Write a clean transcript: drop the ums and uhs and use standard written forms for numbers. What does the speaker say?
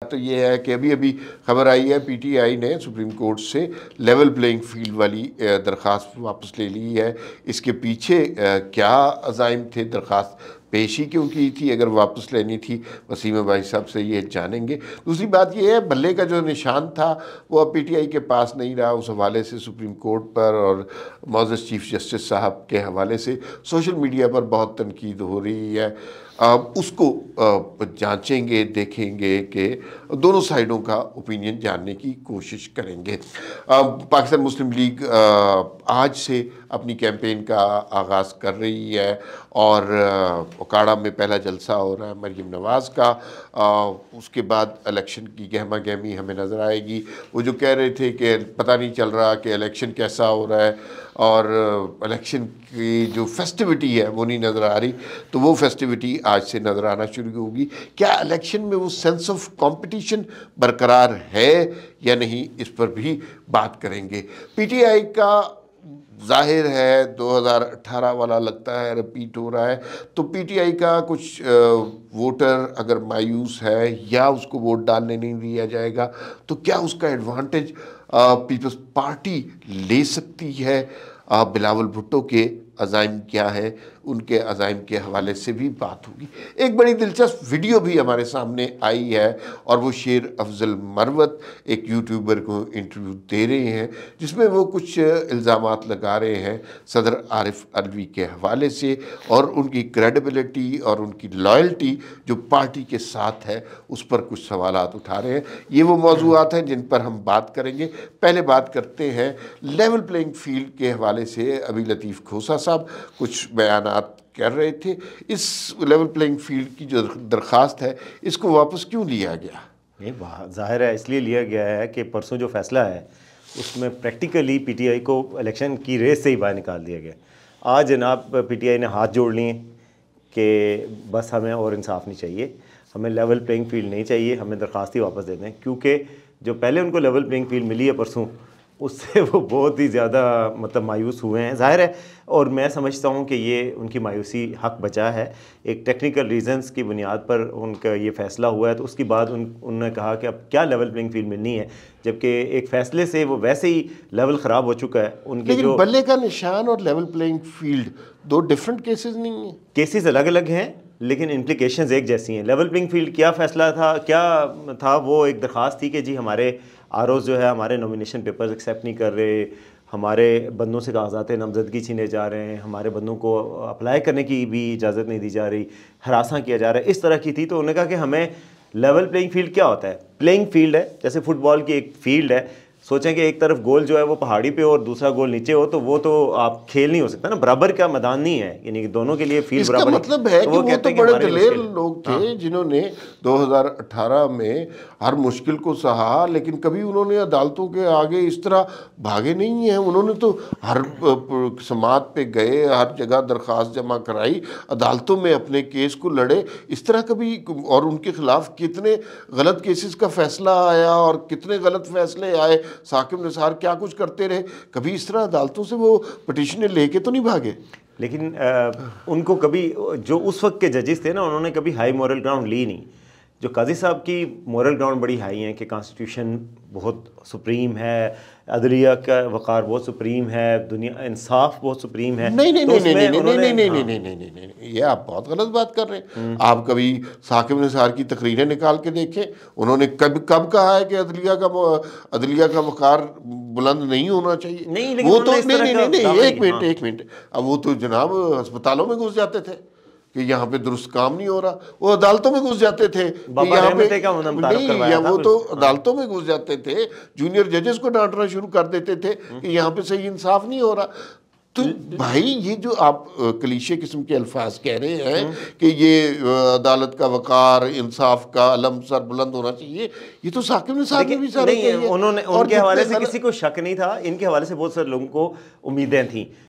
तो ये है कि अभी अभी खबर आई है, पीटीआई ने सुप्रीम कोर्ट से लेवल प्लेइंग फील्ड वाली दरख्वास्त वापस ले ली है। इसके पीछे क्या अज़ाइम थे, दरख्वास्त पेशी क्यों की थी, अगर वापस लेनी थी, वसीम भाई साहब से ये जानेंगे। दूसरी बात ये है, बल्ले का जो निशान था वो अब पीटीआई के पास नहीं रहा। उस हवाले से सुप्रीम कोर्ट पर और मौजूद चीफ जस्टिस साहब के हवाले से सोशल मीडिया पर बहुत तनकीद हो रही है। उसको जांचेंगे, देखेंगे कि दोनों साइडों का ओपिनियन जानने की कोशिश करेंगे। पाकिस्तान मुस्लिम लीग आज से अपनी कैंपेन का आगाज़ कर रही है और ओकाड़ा में पहला जलसा हो रहा है मरीम नवाज़ का। उसके बाद इलेक्शन की गहमा गहमी हमें नज़र आएगी। वो जो कह रहे थे कि पता नहीं चल रहा कि इलेक्शन कैसा हो रहा है और इलेक्शन की जो फेस्टिविटी है वो नहीं नज़र आ रही, तो वो फेस्टिविटी आज से नज़र आना शुरू होगी। क्या इलेक्शन में वो सेंस ऑफ कंपटीशन बरकरार है या नहीं, इस पर भी बात करेंगे। पीटीआई का जाहिर है 2018 वाला लगता है रिपीट हो रहा है, तो पीटीआई का कुछ वोटर अगर मायूस है या उसको वोट डालने नहीं दिया जाएगा तो क्या उसका एडवांटेज पीपल्स पार्टी ले सकती है। बिलावल भुट्टो के अज़ाइम क्या है, उनके अज़ाइम के हवाले से भी बात होगी। एक बड़ी दिलचस्प वीडियो भी हमारे सामने आई है और वो शेर अफजल मरवत एक यूट्यूबर को इंटरव्यू दे रहे हैं, जिसमें वो कुछ इल्ज़ामात लगा रहे हैं सदर आरिफ अलवी के हवाले से और उनकी क्रेडिबिलिटी और उनकी लॉयल्टी जो पार्टी के साथ है उस पर कुछ सवालात उठा रहे हैं। ये वो मौज़ूआत हैं जिन पर हम बात करेंगे। पहले बात करते हैं लेवल प्लेइंग फील्ड के हवाले से। अभी लतीफ़ खोसा साहब कुछ बयानात कर रहे थे। इस लेवल प्लेइंग फील्ड की जो दरख्वास्त है इसको वापस क्यों लिया गया? नहीं, ज़ाहिर है इसलिए लिया गया है कि परसों जो फैसला है उसमें प्रैक्टिकली पीटीआई को इलेक्शन की रेस से ही बाहर निकाल दिया गया। आज जनाब पीटीआई ने हाथ जोड़ लिए कि बस हमें और इंसाफ नहीं चाहिए, हमें लेवल प्लेइंग फील्ड नहीं चाहिए, हमें दरख्वास्त ही वापस दे दें। क्योंकि जो पहले उनको लेवल प्लेइंग फील्ड मिली है परसों, उससे वो बहुत ही ज़्यादा मतलब मायूस हुए हैं, ज़ाहिर है। और मैं समझता हूँ कि ये उनकी मायूसी हक बचा है। एक टेक्निकल रीजंस की बुनियाद पर उनका ये फ़ैसला हुआ है, तो उसके बाद उन्होंने कहा कि अब क्या लेवल प्लेइंग फील्ड मिलनी है, जबकि एक फ़ैसले से वो वैसे ही लेवल ख़राब हो चुका है उनके। लेकिन जो बल्ले का निशान और लेवल प्लेइंग फील्ड दो डिफरेंट केसेस नहीं हैं। केसेस अलग अलग हैं लेकिन इम्प्लिकेशंस एक जैसी हैं। लेवल प्लेइंग फील्ड क्या फ़ैसला था, क्या था, वो एक दरख्वास्त थी कि जी हमारे आरओ जो है हमारे नॉमिनेशन पेपर्स एक्सेप्ट नहीं कर रहे, हमारे बंदों से कागजात नामजदगी छीने जा रहे हैं, हमारे बंदों को अप्लाई करने की भी इजाज़त नहीं दी जा रही, हरासा किया जा रहा है, इस तरह की थी। तो उन्होंने कहा कि हमें लेवल प्लेइंग फील्ड क्या होता है। प्लेइंग फील्ड है जैसे फुटबॉल की एक फील्ड है, सोचें कि एक तरफ गोल जो है वो पहाड़ी पे और दूसरा गोल नीचे हो, तो वो तो आप खेल नहीं हो सकता ना, बराबर का मैदान नहीं है, यानी कि दोनों के लिए फील्ड बराबर। मतलब है कि वो तो बड़े दलेर लोग थे जिन्होंने 2018 में हर मुश्किल को सहा, लेकिन कभी उन्होंने अदालतों के आगे इस तरह भागे नहीं हैं। उन्होंने तो हर समात पे गए, हर जगह दरख्वास्त जमा कराई, अदालतों में अपने केस को लड़े, इस तरह कभी। और उनके खिलाफ कितने गलत केसेस का फैसला आया और कितने गलत फैसले आए, साकिब निसार क्या कुछ करते रहे, कभी इस तरह अदालतों से वो पिटीशनें लेके तो नहीं भागे। लेकिन उनको कभी जो उस वक्त के जजेस थे ना, उन्होंने कभी हाई मॉरल ग्राउंड ली नहीं। जो काजी साहब की मॉरल ग्राउंड बड़ी हाई है कि कॉन्स्टिट्यूशन बहुत सुप्रीम है, अदलिया का वक़ार बहुत सुप्रीम है, दुनिया इंसाफ बहुत सुप्रीम है। नहीं नहीं नहीं नहीं नहीं नहीं नहीं नहीं नहीं नहीं नहीं, ये आप बहुत गलत बात कर रहे हैं। आप कभी साकिब निसार की तकरीरें निकाल के देखें, उन्होंने कब कहा है कि अदलिया का वक़ार बुलंद नहीं होना चाहिए। नहीं, लेकिन वो तो नहीं, एक मिनट, अब वो तो जनाब अस्पतालों में घुस जाते थे कि यहाँ पे दुरुस्त काम नहीं हो रहा, वो अदालतों में घुस जाते थे कि यहाँ पे नहीं, या वो तो अदालतों में घुस जाते थे, जूनियर जजेस को डांटना शुरू कर देते थे कि यहाँ पे सही इंसाफ नहीं हो रहा। तो भाई ये जो आप क्लीशे किस्म के अल्फाज कह रहे हैं कि ये अदालत का वकार, इंसाफ का अलम सर बुलंद होना चाहिए, ये तो साकिब निसार ने भी सारे नहीं, उन्होंने उनके हवाले से किसी को शक नहीं था, इनके हवाले से बहुत सारे लोगों को उम्मीदें थी।